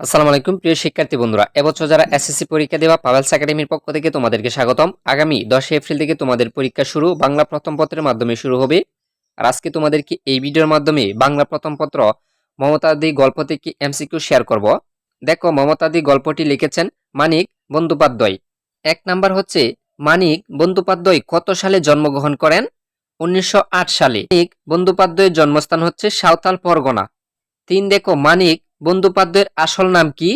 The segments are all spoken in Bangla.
আসসালামু আলাইকুম প্রিয় শিক্ষার্থী বন্ধুরা, এবছর যারা এসএসসি পরীক্ষা দেওয়া পাভেলস একাডেমির পক্ষ থেকে তোমাদেরকে স্বাগতম। আগামী 10 এপ্রিল থেকে তোমাদের পরীক্ষা শুরু, বাংলা প্রথম পত্রের মাধ্যমে শুরু হবে। আর আজকে তোমাদেরকে এই ভিডিওর মাধ্যমে বাংলা প্রথম পত্র মমতাদি গল্প থেকে এমসিকিউ শেয়ার করব। দেখো, মমতাদি গল্পটি লিখেছেন মানিক বন্দ্যোপাধ্যায়। 1 নাম্বার হচ্ছে, মানিক বন্দ্যোপাধ্যায় কত সালে জন্মগ্রহণ করেন? 1908 সালে। মানিক বন্দ্যোপাধ্যায়ের জন্মস্থান হচ্ছে সাঁওতাল পরগনা। 3, দেখো, মানিক বন্দ্যোপাধ্যায়ের আসল নাম কি?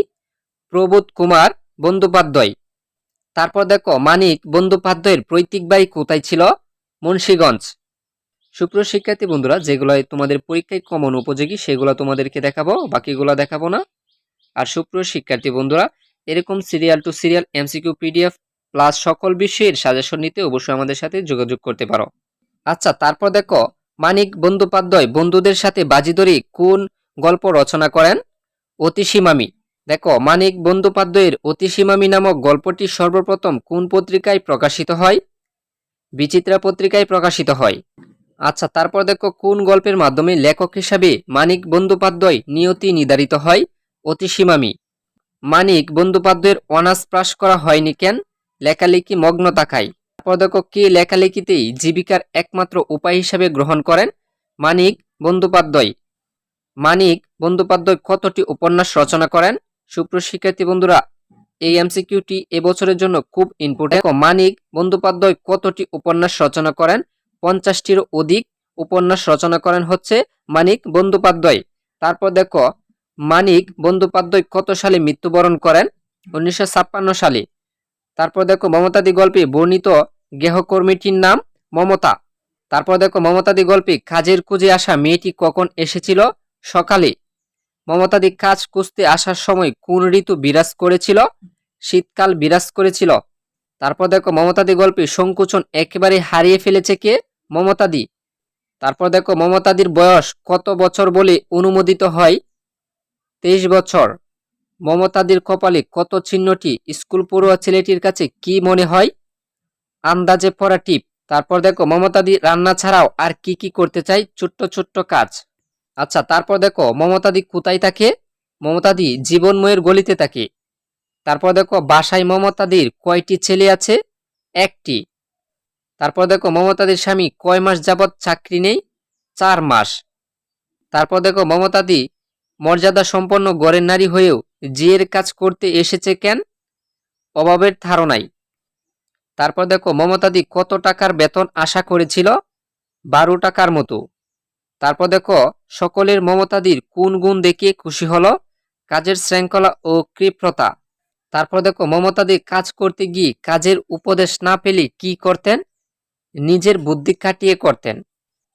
প্রবোধ কুমার বন্দ্যোপাধ্যায়। তারপর দেখো, মানিক বন্দ্যোপাধ্যায়ের পৈতৃক বাড়ি কোথায় ছিল? মুন্সিগঞ্জ। সুপ্রিয় শিক্ষার্থী বন্ধুরা, যেগুলো তোমাদের পরীক্ষায় কমন উপযোগী সেগুলো তোমাদেরকে দেখাবো, বাকিগুলো দেখাবো না। আর সুপ্রিয় শিক্ষার্থী বন্ধুরা, এরকম serial to serial MCQ PDF plus সকল বিষয়ের সাজেশন নিতে অবশ্যই আমাদের সাথে যোগাযোগ করতে পারো। আচ্ছা, তারপর দেখো, মানিক বন্দ্যোপাধ্যায় বন্ধুদের সাথে বাজি ধরে কোন গল্প রচনা করেন? অতিসীমামি। দেখো, মানিক বন্দ্যোপাধ্যায়ের অতিসীমামি নামক গল্পটি সর্বপ্রথম কোন পত্রিকায় প্রকাশিত হয়? বিচিত্রা পত্রিকায় প্রকাশিত হয়। আচ্ছা, তারপর দেখো, কোন গল্পের মাধ্যমে লেখক হিসাবে মানিক বন্দ্যোপাধ্যায় নিয়তি নির্ধারিত হয়? অতিসীমামি। মানিক বন্দ্যোপাধ্যায়ের অনার্স পাস করা হয়নি কেন? লেখালেখি মগ্ন থাকায়। তারপর দেখো, কে লেখালেখিতেই জীবিকার একমাত্র উপায় হিসাবে গ্রহণ করেন? মানিক বন্দ্যোপাধ্যায়। মানিক বন্দ্যোপাধ্যায় কতটি উপন্যাস রচনা করেন? সুপ্রিয় শিক্ষার্থী বন্ধুরা, এই এমসিকিউটি এবছরের জন্য খুব ইম্পর্টেন্ট। মানিক বন্দ্যোপাধ্যায় কতটি উপন্যাস রচনা করেন? 50টিরও অধিক উপন্যাস রচনা করেন হচ্ছে মানিক বন্দ্যোপাধ্যায়। তারপর দেখো, মানিক বন্দ্যোপাধ্যায় কত সালে মৃত্যুবরণ করেন? 1956 সালে। তারপর দেখো, মমতাদি গল্পে বর্ণিত গৃহকর্মীটির নাম মমতা। তারপর দেখো, মমতাদি গল্পে কাজের খুঁজে আসা মেয়েটি কখন এসেছিল? সকালে। মমতাদি কাজ খুঁজতে আসার সময় কোন ঋতু বিরাজ করেছিল? শীতকাল বিরাজ করেছিল। তারপর দেখো, মমতাদি গল্পে সংকোচন একেবারে হারিয়ে ফেলেছে কে? মমতাদি। তারপর দেখো, মমতাদির বয়স কত বছর বলে অনুমোদিত হয়? 23 বছর। মমতাদির কপালে কত চিহ্নটি স্কুল পড়ুয়া ছেলেটির কাছে কি মনে হয়? আন্দাজে পড়া টিপ। তারপর দেখো, মমতাদি রান্না ছাড়াও আর কি কি করতে চাই? ছোট্ট ছোট্ট কাজ। আচ্ছা, তারপর দেখো, মমতাদি কোথায় থাকে? মমতাদি জীবনময়ের গলিতে থাকে। তারপর দেখো, বাসায় মমতাদির কয়টি ছেলে আছে? 1টি। তারপর দেখো, মমতাদির স্বামী কয় মাস যাবৎ চাকরি নেই? 4 মাস। তারপর দেখো, মমতাদি মর্যাদা সম্পন্ন ঘরের নারী হয়েও জিয়ের কাজ করতে এসেছে কেন? অভাবের ধারণায়। তারপর দেখো, মমতাদি কত টাকার বেতন আশা করেছিল? 12 টাকার মতো। তারপর দেখো, সকলের মমতাদির কোন গুণ দেখিয়ে খুশি হলো? কাজের শৃঙ্খলা ও কৃপণতা। তারপর দেখো, মমতাদি কাজ করতে গিয়ে কাজের উপদেশ না পেলে কি করতেন? নিজের বুদ্ধি খাটিয়ে করতেন।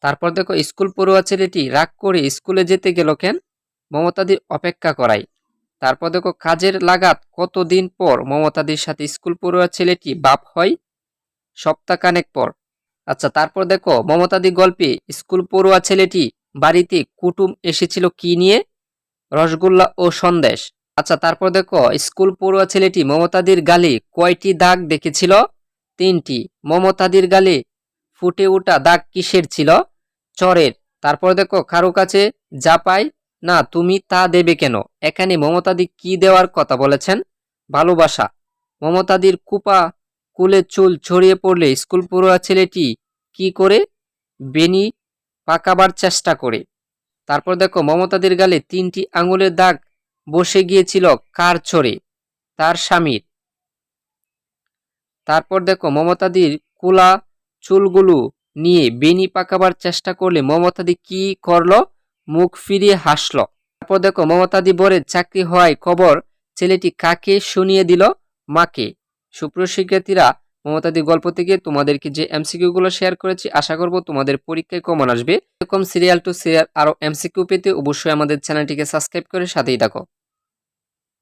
তারপর দেখো, স্কুল পড়ুয়া ছেলেটি রাগ করে স্কুলে যেতে গেল কেন? মমতাদির অপেক্ষা করায়। তারপর দেখো, কাজের লাগাত কতদিন পর মমতাদির সাথে স্কুল পড়ুয়া ছেলেটি বাপ হয়? সপ্তাহখানেক পর। আচ্ছা, তারপর দেখো, মমতাদি গল্পে স্কুল পড়ুয়া ছেলেটি বাড়িতে কুটুম এসেছিল কি নিয়ে? রসগোল্লা ও সন্দেশ। আচ্ছা, তারপর দেখো, স্কুল পড়ুয়া ছেলেটি মমতাদির গালে কয়টি দাগ দেখেছিল? 3টি। মমতাদির গালে ফুটে ওঠা দাগ কিসের ছিল? চরের। তারপর দেখো, কারো কাছে যা পাই না তুমি তা দেবে কেন? এখানে মমতাদি কি দেওয়ার কথা বলেছেন? ভালোবাসা। মমতাদির কুপা কুলে চুল ছড়িয়ে পড়লে স্কুল পড়ুয়া ছেলেটি কি করে? বেনি পাকাবার চেষ্টা করে। তারপর দেখো, মমতাদির গালে 3টি আঙুলের দাগ বসে গিয়েছিল কার চড়ে? তার স্বামীর। তারপর দেখো, মমতাদির কুলা চুলগুলো নিয়ে বেনি পাকাবার চেষ্টা করলে মমতাদি কি করলো? মুখ ফিরিয়ে হাসলো। তারপর দেখো, মমতাদি বরের চাকরি হওয়ায় খবর ছেলেটি কাকে শুনিয়ে দিল? মাকে। সুপ্রিয় শিক্ষার্থীরা, মমতাদি গল্প থেকে তোমাদেরকে যে এমসিকিউ গুলো শেয়ার করেছি, আশা করব তোমাদের পরীক্ষায় কমন আসবে। এরকম সিরিয়াল টু সিরিয়াল আরো এমসিকিউ পেতে অবশ্যই আমাদের চ্যানেলটিকে সাবস্ক্রাইব করে সাথেই থাকো।